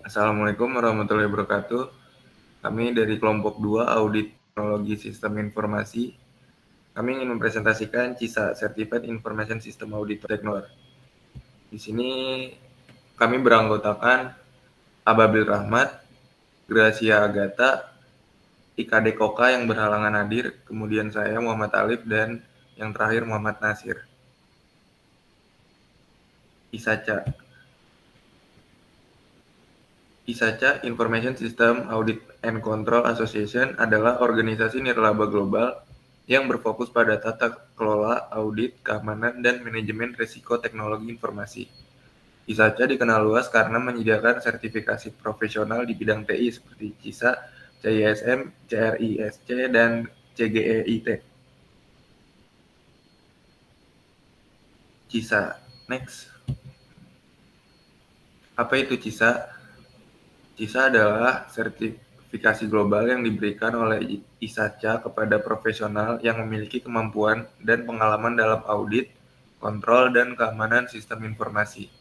Assalamualaikum warahmatullahi wabarakatuh. Kami dari kelompok 2 Audit Teknologi Sistem Informasi. Kami ingin mempresentasikan CISA, Certified Information System Auditor Technology. Di sini kami beranggotakan Ababil Rahmat, Gracia Agatha, Ika Dekoka yang berhalangan hadir, kemudian saya Muhammad Alif, dan yang terakhir Muhammad Nasir. ISACA. ISACA, Information System Audit and Control Association, adalah organisasi nirlaba global yang berfokus pada tata kelola, audit, keamanan, dan manajemen risiko teknologi informasi. ISACA dikenal luas karena menyediakan sertifikasi profesional di bidang TI seperti CISA, CISM, CRISC, dan CGEIT. CISA. Next. Apa itu CISA? CISA adalah sertifikasi global yang diberikan oleh ISACA kepada profesional yang memiliki kemampuan dan pengalaman dalam audit, kontrol, dan keamanan sistem informasi.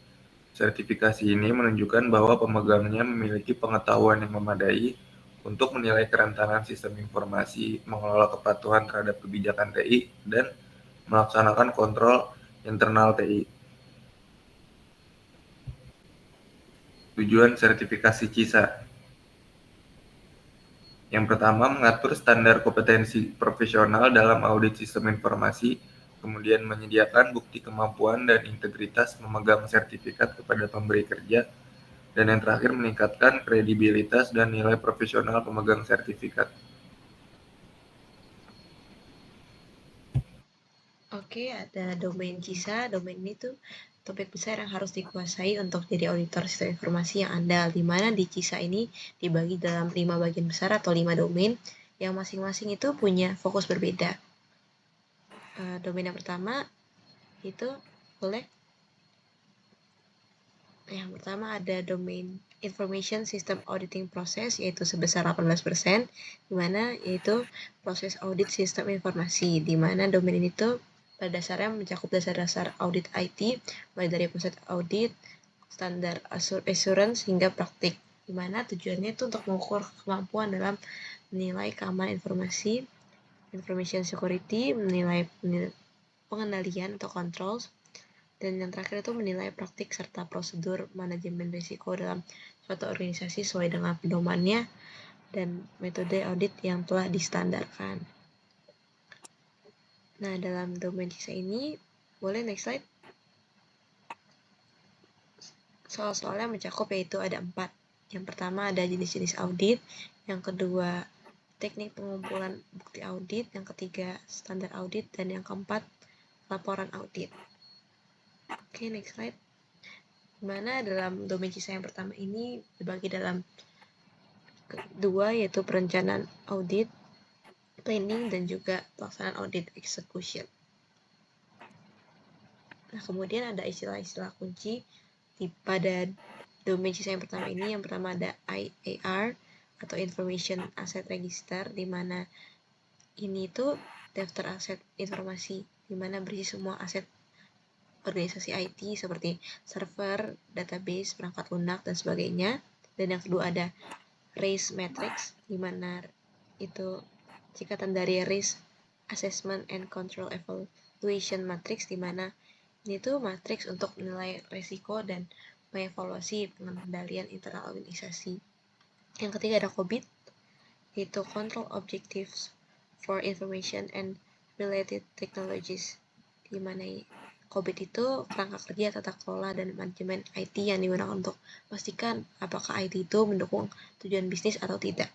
Sertifikasi ini menunjukkan bahwa pemegangnya memiliki pengetahuan yang memadai untuk menilai kerentanan sistem informasi, mengelola kepatuhan terhadap kebijakan TI, dan melaksanakan kontrol internal TI. Tujuan sertifikasi CISA. Yang pertama, mengatur standar kompetensi profesional dalam audit sistem informasi, kemudian menyediakan bukti kemampuan dan integritas memegang sertifikat kepada pemberi kerja, dan yang terakhir meningkatkan kredibilitas dan nilai profesional pemegang sertifikat. Oke, ada domain CISA. Domain ini tuh topik besar yang harus dikuasai untuk jadi auditor sistem informasi yang andal, di mana di CISA ini dibagi dalam 5 bagian besar atau 5 domain yang masing-masing itu punya fokus berbeda. Domain yang pertama itu boleh. Yang pertama ada domain Information System Auditing Process, yaitu sebesar 18%, di mana yaitu proses audit sistem informasi, di mana domain ini tuh pada dasarnya mencakup dasar-dasar audit IT, mulai dari proses audit, standar assurance, hingga praktik, di mana tujuannya itu untuk mengukur kemampuan dalam menilai keamanan informasi, information security, menilai pengendalian atau controls, dan yang terakhir itu menilai praktik serta prosedur manajemen risiko dalam suatu organisasi sesuai dengan pedomannya dan metode audit yang telah distandarkan. Nah, dalam domain CISA ini, boleh next slide. Soal-soalnya mencakup yaitu ada 4. Yang pertama ada jenis-jenis audit, yang kedua teknik pengumpulan bukti audit, yang ketiga standar audit, dan yang keempat laporan audit. Oke, next slide. Dimana dalam domain CISA yang pertama ini dibagi dalam kedua, yaitu perencanaan audit, planning, dan juga pelaksanaan audit execution. Nah, kemudian ada istilah-istilah kunci pada domain CISA yang pertama ini. Yang pertama ada IAR atau Information Asset Register, di mana ini tuh daftar aset informasi, di mana berisi semua aset organisasi IT seperti server, database, perangkat lunak, dan sebagainya. Dan yang kedua ada Risk Matrix, di mana itu singkatan dari Risk Assessment and Control Evaluation Matrix, di mana ini tuh matriks untuk menilai risiko dan mengevaluasi pengendalian internal organisasi. Yang ketiga ada COBIT, yaitu Control Objectives for Information and Related Technologies, di mana COBIT itu kerangka kerja tata kelola dan manajemen IT yang digunakan untuk memastikan apakah IT itu mendukung tujuan bisnis atau tidak.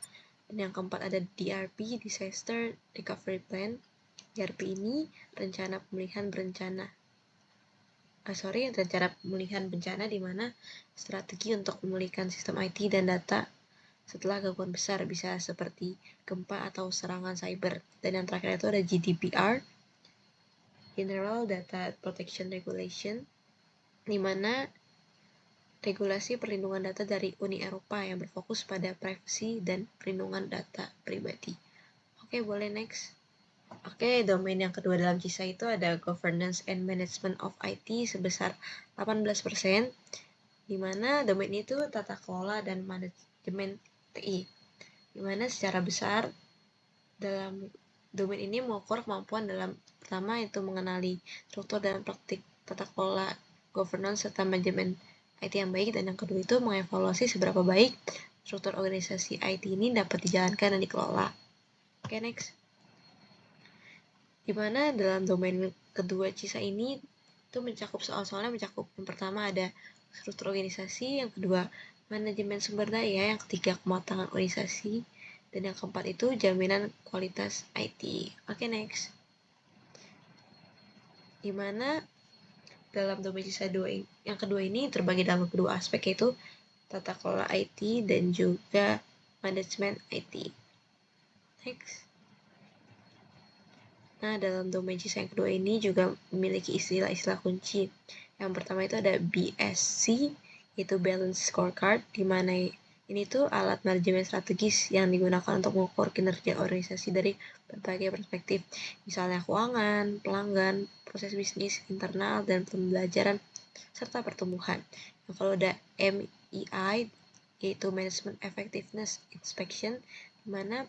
Dan yang keempat ada DRP, Disaster Recovery Plan. DRP ini rencana pemulihan bencana, di mana strategi untuk memulihkan sistem IT dan data setelah gangguan besar, bisa seperti gempa atau serangan cyber. Dan yang terakhir itu ada GDPR, General Data Protection Regulation, di mana regulasi perlindungan data dari Uni Eropa yang berfokus pada privasi dan perlindungan data pribadi. Oke, boleh next. Oke, domain yang kedua dalam CISA itu ada Governance and Management of IT sebesar 18%, di mana domain itu tata kelola dan manajemen TI, di mana secara besar dalam domain ini mengukur kemampuan dalam pertama itu mengenali struktur dan praktik tata kelola, governance, serta manajemen IT yang baik, dan yang kedua itu mengevaluasi seberapa baik struktur organisasi IT ini dapat dijalankan dan dikelola. Oke, next. Dimana dalam domain kedua CISA ini itu mencakup soal-soalnya mencakup yang pertama ada struktur organisasi, yang kedua manajemen sumber daya, yang ketiga kematangan organisasi, dan yang keempat itu jaminan kualitas IT. Oke, next. Dimana dalam domain CISA 2 yang kedua ini terbagi dalam kedua aspek, yaitu tata kelola IT dan juga manajemen IT. Next. Nah, dalam domain CISA yang kedua ini juga memiliki istilah-istilah kunci. Yang pertama itu ada BSC, yaitu Balance Scorecard, di mana ini tuh alat manajemen strategis yang digunakan untuk mengukur kinerja organisasi dari berbagai perspektif, misalnya keuangan, pelanggan, proses bisnis, internal, dan pembelajaran, serta pertumbuhan. Nah, kalau ada MEI, yaitu Management Effectiveness Inspection, di mana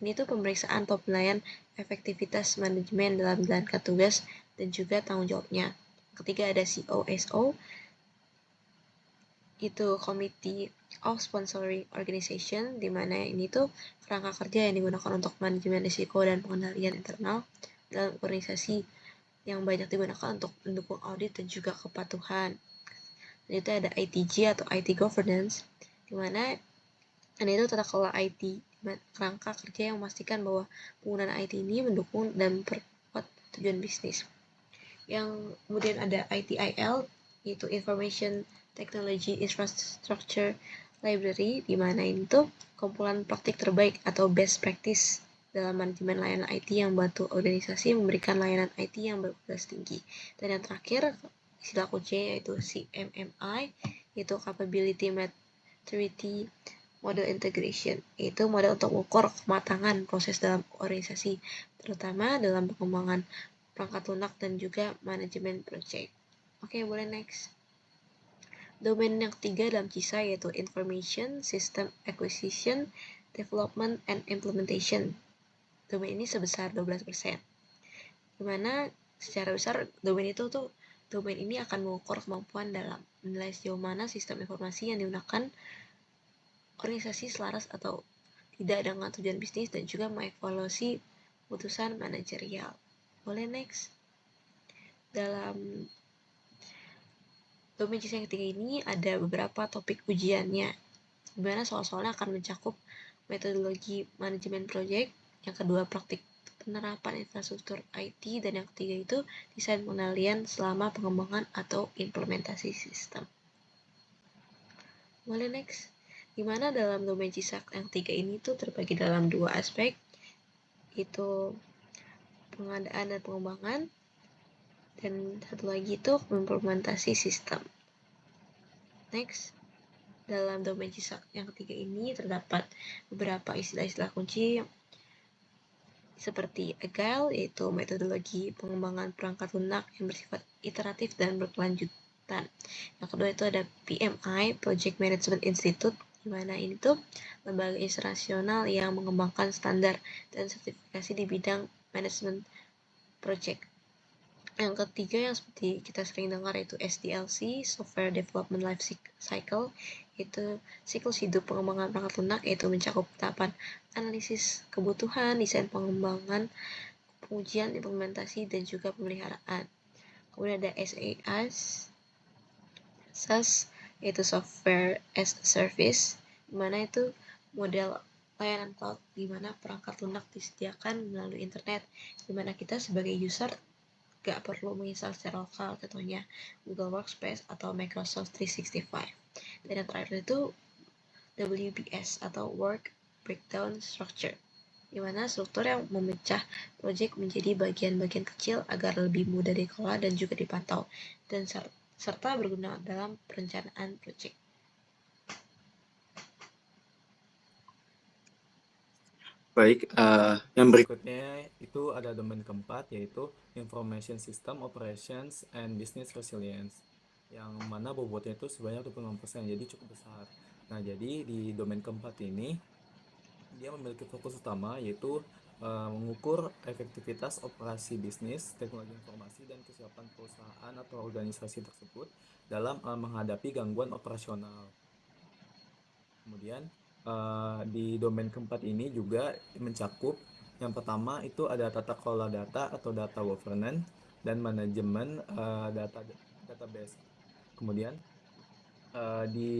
ini tuh pemeriksaan atau penilaian efektivitas manajemen dalam menjalankan tugas dan juga tanggung jawabnya. Ketiga ada COSO, itu Committee of Sponsoring Organization, di mana ini tuh kerangka kerja yang digunakan untuk manajemen risiko dan pengendalian internal dalam organisasi yang banyak digunakan untuk mendukung audit dan juga kepatuhan. Dan itu ada ITG atau IT Governance, di mana ini itu tata kelola IT, kerangka kerja yang memastikan bahwa penggunaan IT ini mendukung dan memperkuat tujuan bisnis. Yang kemudian ada ITIL, yaitu Information Technology Infrastructure Library, di mana ini tuh kumpulan praktik terbaik atau best practice dalam manajemen layanan IT yang membantu organisasi memberikan layanan IT yang berkualitas tinggi. Dan yang terakhir, istilah kunci yaitu CMMI, yaitu Capability Maturity Model Integration, yaitu model untuk mengukur kematangan proses dalam organisasi, terutama dalam pengembangan perangkat lunak dan juga manajemen project. Oke, boleh next. Domain yang ketiga dalam CISA yaitu Information System Acquisition, Development, and Implementation. Domain ini sebesar 12%. Dimana secara besar domain ini akan mengukur kemampuan dalam menilai sejauh mana sistem informasi yang digunakan organisasi selaras atau tidak dengan tujuan bisnis, dan juga mengevaluasi keputusan manajerial. Boleh next. Dalam domain CISA yang ketiga ini ada beberapa topik ujiannya, di mana soal-soalnya akan mencakup metodologi manajemen proyek, yang kedua praktik penerapan infrastruktur IT, dan yang ketiga itu desain pengendalian selama pengembangan atau implementasi sistem. Boleh next. Dimana dalam domain CISA yang ketiga ini tuh terbagi dalam dua aspek, itu pengadaan dan pengembangan, dan satu lagi itu implementasi sistem. Next, dalam domain CISA yang ketiga ini terdapat beberapa istilah-istilah kunci seperti Agile, yaitu metodologi pengembangan perangkat lunak yang bersifat iteratif dan berkelanjutan. Yang kedua itu ada PMI, Project Management Institute, di mana ini tuh lembaga internasional yang mengembangkan standar dan sertifikasi di bidang manajemen project. Yang ketiga yang seperti kita sering dengar yaitu SDLC, Software Development Life Cycle, yaitu siklus hidup pengembangan perangkat lunak, yaitu mencakup tahapan analisis kebutuhan, desain pengembangan, pengujian, implementasi, dan juga pemeliharaan. Kemudian ada SaaS, yaitu Software as a Service, di mana itu model layanan cloud, di mana perangkat lunak disediakan melalui internet, di mana kita sebagai user gak perlu menginstal secara lokal, contohnya Google Workspace atau Microsoft 365. Dan yang terakhir itu WBS atau Work Breakdown Structure, di mana struktur yang memecah proyek menjadi bagian-bagian kecil agar lebih mudah dikelola dan juga dipantau, dan serta berguna dalam perencanaan proyek. Baik, yang berikutnya itu ada domain keempat, yaitu Information System Operations and Business Resilience, yang mana bobotnya itu sebanyak 26%, jadi cukup besar. Nah, jadi di domain keempat ini dia memiliki fokus utama yaitu mengukur efektivitas operasi bisnis, teknologi informasi, dan kesiapan perusahaan atau organisasi tersebut dalam menghadapi gangguan operasional. Kemudian di domain keempat ini juga mencakup yang pertama itu ada tata kelola data atau data governance dan manajemen database. Kemudian di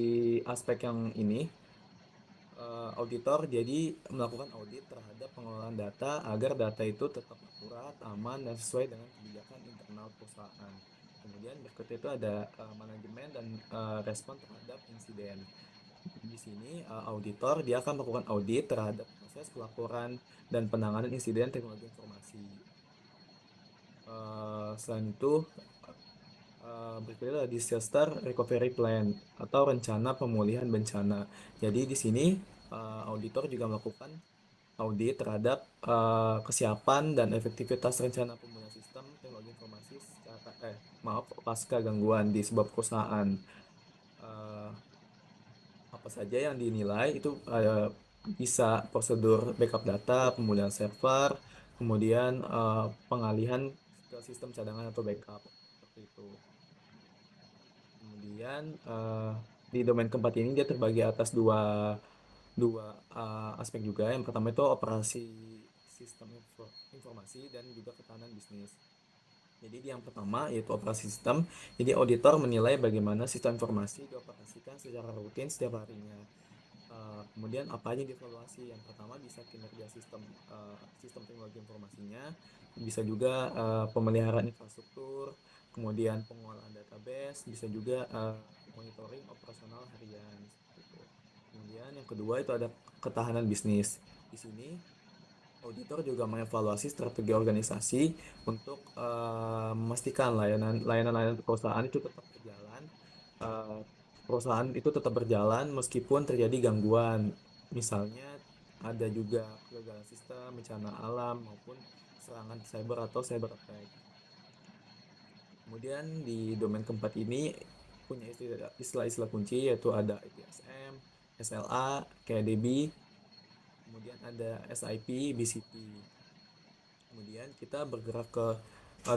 aspek yang ini auditor jadi melakukan audit terhadap pengelolaan data agar data itu tetap akurat, aman, dan sesuai dengan kebijakan internal perusahaan. Kemudian berikutnya itu ada manajemen dan respon terhadap insiden. Di sini auditor dia akan melakukan audit terhadap proses pelaporan dan penanganan insiden teknologi informasi. Selain itu berikutnya adalah disaster recovery plan atau rencana pemulihan bencana. Jadi di sini auditor juga melakukan audit terhadap kesiapan dan efektivitas rencana pemulihan sistem teknologi informasi pasca gangguan di sebuah perusahaan. Eh, Apa saja yang dinilai itu bisa prosedur backup data, pemulihan server, kemudian pengalihan ke sistem cadangan atau backup seperti itu. Kemudian di domain keempat ini dia terbagi atas dua dua aspek juga. Yang pertama itu operasi sistem informasi dan juga ketahanan bisnis. Jadi di yang pertama yaitu operasi sistem. Jadi auditor menilai bagaimana sistem informasi dioperasikan secara rutin setiap harinya. Kemudian apa aja yang dievaluasi? Yang pertama bisa kinerja sistem teknologi informasinya, bisa juga pemeliharaan infrastruktur, kemudian pengolahan database, bisa juga monitoring operasional harian seperti itu. Kemudian yang kedua itu ada ketahanan bisnis. Di sini auditor juga mengevaluasi strategi organisasi untuk memastikan layanan perusahaan itu tetap berjalan. Uh, Perusahaan itu tetap berjalan meskipun terjadi gangguan. Misalnya ada juga kegagalan sistem, bencana alam maupun serangan cyber atau cyber attack. Kemudian di domain keempat ini punya istilah-istilah kunci yaitu ada ITSM, SLA, KDB, kemudian ada SIP, BCP. Kemudian kita bergerak ke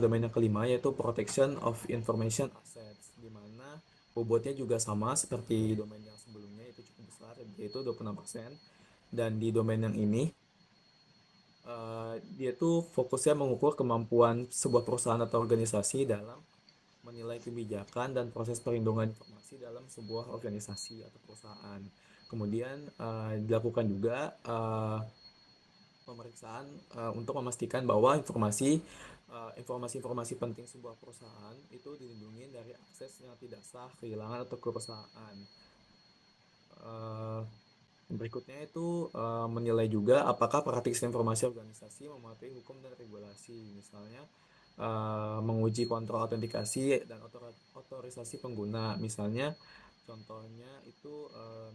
domain yang kelima yaitu Protection of Information Assets, di mana bobotnya juga sama seperti domain yang sebelumnya, itu cukup besar yaitu 26%. Dan di domain yang ini dia tuh fokusnya mengukur kemampuan sebuah perusahaan atau organisasi dalam menilai kebijakan dan proses perlindungan informasi dalam sebuah organisasi atau perusahaan. Kemudian dilakukan juga pemeriksaan untuk memastikan bahwa informasi-informasi penting sebuah perusahaan itu dilindungi dari akses yang tidak sah, kehilangan, atau kerusakan. Berikutnya itu menilai juga apakah praktik informasi organisasi mematuhi hukum dan regulasi, misalnya menguji kontrol autentikasi dan otorisasi pengguna. Misalnya contohnya itu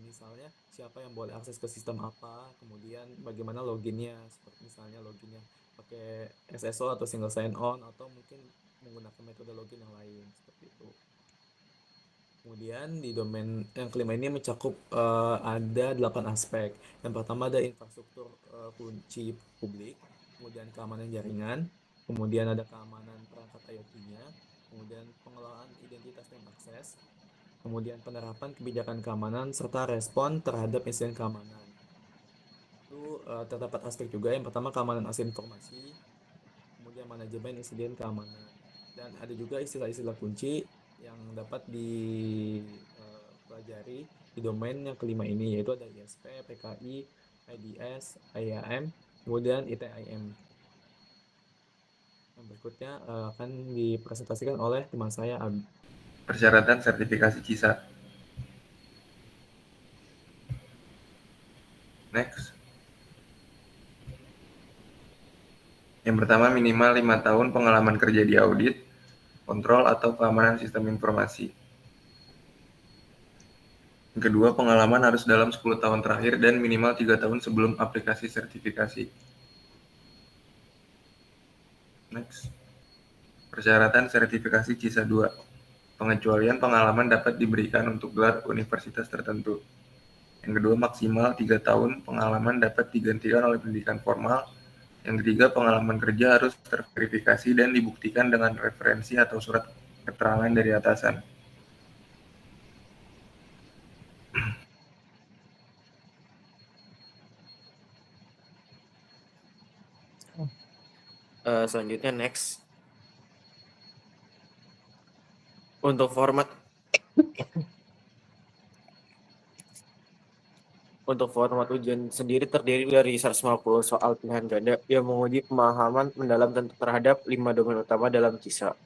misalnya siapa yang boleh akses ke sistem apa, kemudian bagaimana loginnya, seperti misalnya loginnya pakai SSO atau single sign on atau mungkin menggunakan metode login yang lain seperti itu. Kemudian di domain yang kelima ini mencakup ada 8 aspek. Yang pertama ada infrastruktur kunci publik, kemudian keamanan jaringan, kemudian ada keamanan perangkat IoT-nya, kemudian pengelolaan identitas dan akses, kemudian penerapan kebijakan keamanan, serta respon terhadap insiden keamanan. Itu terdapat aspek juga. Yang pertama keamanan akses informasi, kemudian manajemen insiden keamanan. Dan ada juga istilah-istilah kunci yang dapat dipelajari di domain yang kelima ini, yaitu ada ISP, PKI, IDS, IAM, kemudian ITIM. Yang berikutnya akan dipresentasikan oleh teman saya, Abi. Persyaratan sertifikasi CISA. Next. Yang pertama, minimal 5 tahun pengalaman kerja di audit, kontrol, atau keamanan sistem informasi. Yang kedua, pengalaman harus dalam 10 tahun terakhir dan minimal 3 tahun sebelum aplikasi sertifikasi. Next. Persyaratan sertifikasi CISA 2. Pengecualian pengalaman dapat diberikan untuk gelar universitas tertentu. Yang kedua, maksimal 3 tahun pengalaman dapat digantikan oleh pendidikan formal. Yang ketiga, pengalaman kerja harus terverifikasi dan dibuktikan dengan referensi atau surat keterangan dari atasan. Selanjutnya next. Untuk format ujian sendiri terdiri dari 150 soal pilihan ganda yang menguji pemahaman mendalam terhadap 5 domain utama dalam KISA.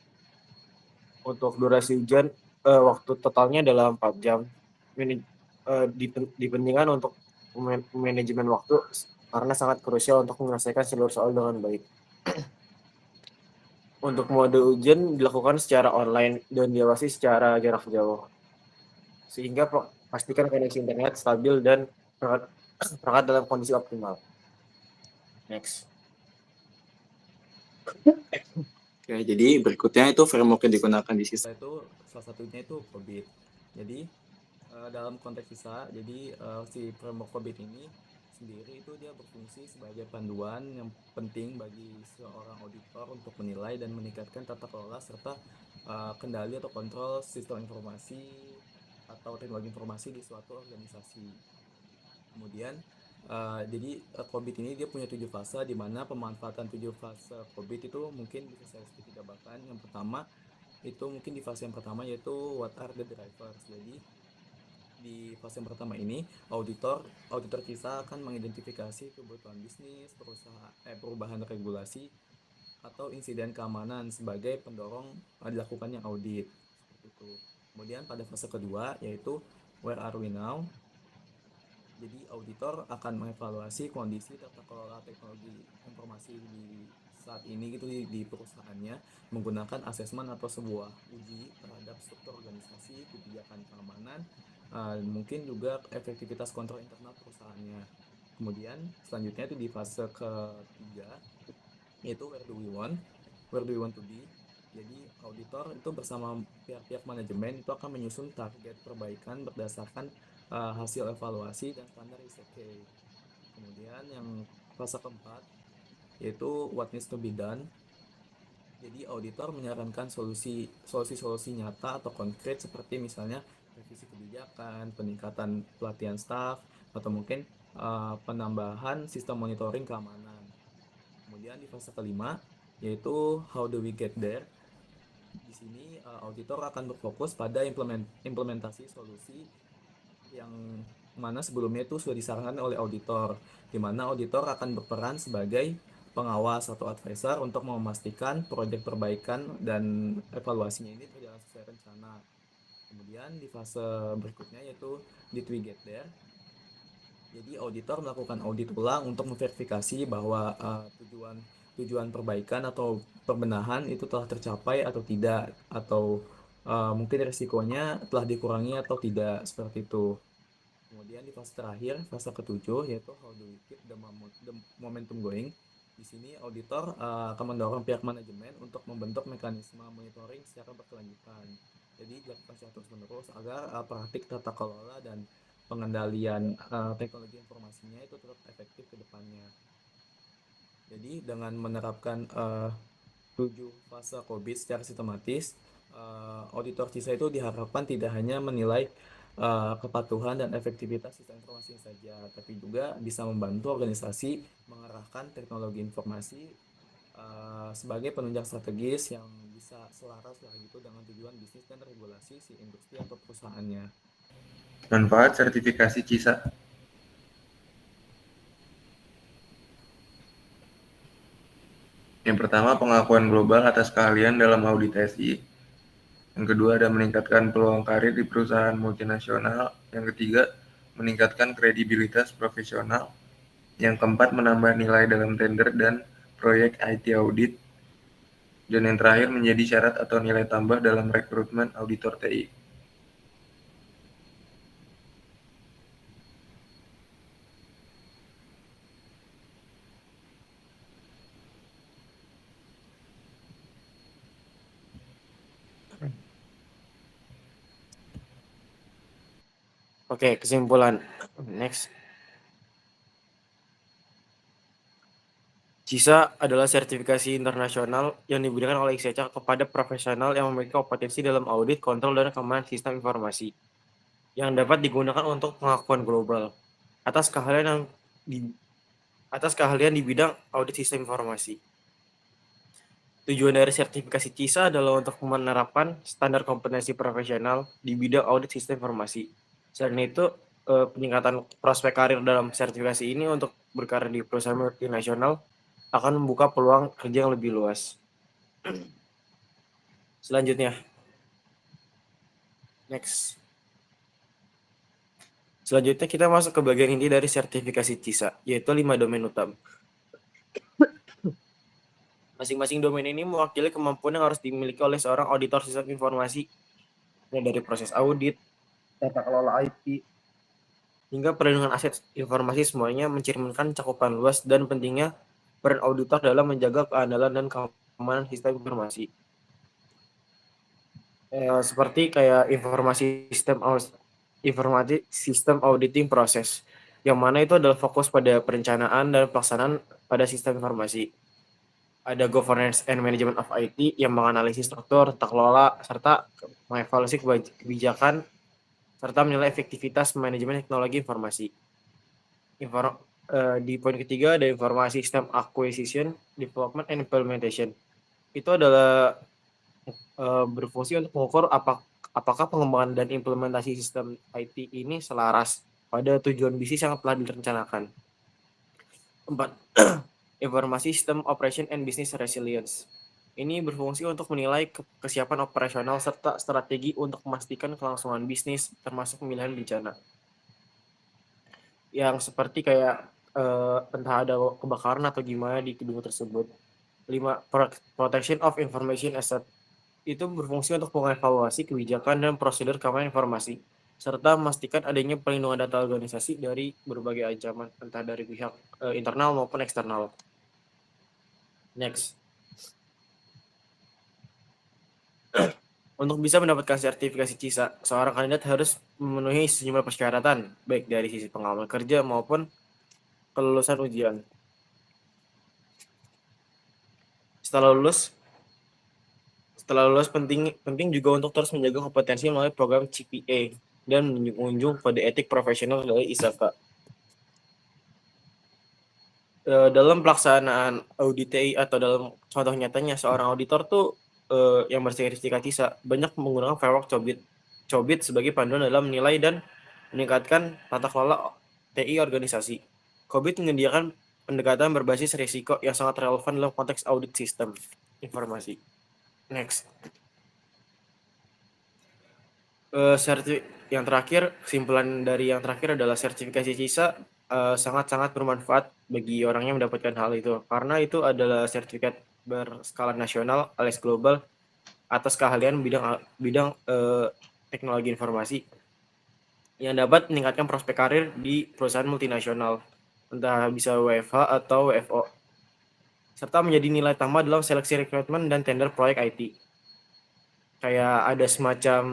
Untuk durasi ujian, waktu totalnya adalah 4 jam. Dipentingkan untuk manajemen waktu karena sangat krusial untuk menyelesaikan seluruh soal dengan baik. Untuk mode ujian dilakukan secara online dan diawasi secara jarak jauh. Sehingga pastikan koneksi internet stabil dan perangkat dalam kondisi optimal. Next. Oke, jadi berikutnya itu framework yang digunakan di sisa. Itu salah satunya itu COBIT. Jadi dalam konteks sisa, jadi si framework COBIT ini sendiri itu dia berfungsi sebagai panduan yang penting bagi seorang auditor untuk menilai dan meningkatkan tata kelola serta kendali atau kontrol sistem informasi atau teknologi informasi di suatu organisasi. Kemudian jadi COBIT ini dia punya 7 fase, di mana pemanfaatan 7 fase COBIT itu mungkin bisa saya sedikit jabarkan. Yang pertama itu mungkin di fase yang pertama yaitu what are the drivers. Jadi di fase yang pertama ini auditor KISA akan mengidentifikasi kebutuhan bisnis, perubahan regulasi atau insiden keamanan sebagai pendorong dilakukannya audit seperti itu. Kemudian pada fase kedua yaitu where are we now. Jadi auditor akan mengevaluasi kondisi tata kelola teknologi informasi di saat ini gitu di perusahaannya menggunakan asesmen atau sebuah uji terhadap struktur organisasi, kebijakan keamanan, mungkin juga efektivitas kontrol internal perusahaannya. Kemudian selanjutnya itu di fase ketiga yaitu where do we want to be. Jadi auditor itu bersama pihak-pihak manajemen itu akan menyusun target perbaikan berdasarkan hasil evaluasi dan standar ISOK. Kemudian yang fase keempat yaitu what needs to be done. Jadi auditor menyarankan solusi nyata atau konkret seperti misalnya revisi kebijakan, peningkatan pelatihan staf, atau mungkin penambahan sistem monitoring keamanan. Kemudian di fase kelima yaitu how do we get there. Di sini auditor akan berfokus pada implementasi solusi yang mana sebelumnya itu sudah disarankan oleh auditor, di mana auditor akan berperan sebagai pengawas atau advisor untuk memastikan proyek perbaikan dan evaluasinya ini berjalan sesuai rencana. Kemudian di fase berikutnya yaitu did we get there. Jadi auditor melakukan audit ulang untuk memverifikasi bahwa tujuan perbaikan atau pembenahan itu telah tercapai atau tidak, atau mungkin risikonya telah dikurangi atau tidak, seperti itu. Kemudian di fase terakhir, fase ketujuh, yaitu how do we keep the momentum going. Di sini auditor akan mendorong pihak manajemen untuk membentuk mekanisme monitoring secara berkelanjutan. Jadi dilakukan secara terus-menerus agar praktik tata kelola dan pengendalian teknologi informasinya itu tetap efektif ke depannya. Jadi dengan menerapkan 7 fase COBIT secara sistematis, auditor CISA itu diharapkan tidak hanya menilai kepatuhan dan efektivitas sistem informasi saja, tapi juga bisa membantu organisasi mengarahkan teknologi informasi sebagai penunjang strategis yang bisa selaras lah gitu dengan tujuan bisnis dan regulasi si industri atau perusahaannya. Manfaat sertifikasi CISA. Yang pertama, pengakuan global atas keahlian dalam audit SI. Yang kedua, ada meningkatkan peluang karir di perusahaan multinasional. Yang ketiga, meningkatkan kredibilitas profesional. Yang keempat, menambah nilai dalam tender dan proyek IT audit. Dan yang terakhir, menjadi syarat atau nilai tambah dalam rekrutmen auditor TI. Oke, kesimpulan. Next. CISA adalah sertifikasi internasional yang diberikan oleh ICCA kepada profesional yang memiliki kompetensi dalam audit, kontrol, dan keamanan sistem informasi yang dapat digunakan untuk pengakuan global atas keahlian di bidang audit sistem informasi. Tujuan dari sertifikasi CISA adalah untuk menerapkan standar kompetensi profesional di bidang audit sistem informasi. Selain itu, peningkatan prospek karir dalam sertifikasi ini untuk berkarir di perusahaan multinasional akan membuka peluang kerja yang lebih luas. Selanjutnya, next. Selanjutnya kita masuk ke bagian inti dari sertifikasi CISA, yaitu 5 domain utama. Masing-masing domain ini mewakili kemampuan yang harus dimiliki oleh seorang auditor sistem informasi, dari proses audit, tata kelola IT, hingga perlindungan aset informasi. Semuanya mencerminkan cakupan luas dan pentingnya peran auditor dalam menjaga keandalan dan keamanan sistem informasi. Seperti kayak informasi sistem auditing proses, yang mana itu adalah fokus pada perencanaan dan pelaksanaan pada sistem informasi. Ada governance and management of IT yang menganalisis struktur, tata kelola, serta mengevaluasi kebijakan, serta menilai efektivitas manajemen teknologi informasi. Di poin ketiga ada informasi system acquisition, development, and implementation. Itu adalah berfungsi untuk mengukur apakah pengembangan dan implementasi sistem IT ini selaras pada tujuan bisnis yang telah direncanakan. 4. Informasi sistem operation and business resilience. Ini berfungsi untuk menilai kesiapan operasional serta strategi untuk memastikan kelangsungan bisnis, termasuk pemilihan bencana. Yang seperti kayak entah ada kebakaran atau gimana di gedung tersebut. 5. Protection of information asset. Itu berfungsi untuk mengevaluasi kebijakan dan prosedur keamanan informasi, serta memastikan adanya perlindungan data organisasi dari berbagai ancaman, entah dari pihak internal maupun eksternal. Next. Untuk bisa mendapatkan sertifikasi CISA, seorang kandidat harus memenuhi sejumlah persyaratan, baik dari sisi pengalaman kerja maupun kelulusan ujian. Setelah lulus penting juga untuk terus menjaga kompetensi melalui program CPA dan menjunjung pada etik profesional dari ISACA. Dalam pelaksanaan audit TI atau dalam contoh nyatanya, seorang auditor tuh yang bersertifikat CISA banyak menggunakan framework COBIT sebagai panduan dalam menilai dan meningkatkan tata kelola TI organisasi. COBIT menyediakan pendekatan berbasis risiko yang sangat relevan dalam konteks audit sistem informasi. Next. Kesimpulan dari yang terakhir adalah sertifikasi CISA sangat-sangat bermanfaat bagi orang yang mendapatkan hal itu, karena itu adalah sertifikat berskala nasional alias global atas keahlian bidang teknologi informasi yang dapat meningkatkan prospek karir di perusahaan multinasional, entah bisa WFH atau WFO, serta menjadi nilai tambah dalam seleksi rekrutmen dan tender proyek IT. Kayak ada semacam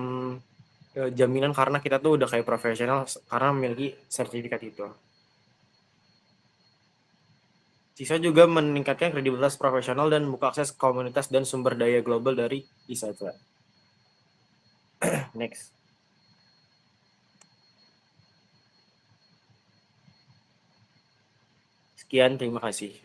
jaminan karena kita tuh udah kayak profesional karena memiliki sertifikat itu. CISA juga meningkatkan kredibilitas profesional dan membuka akses komunitas dan sumber daya global dari ISACA. Next. Sekian, terima kasih.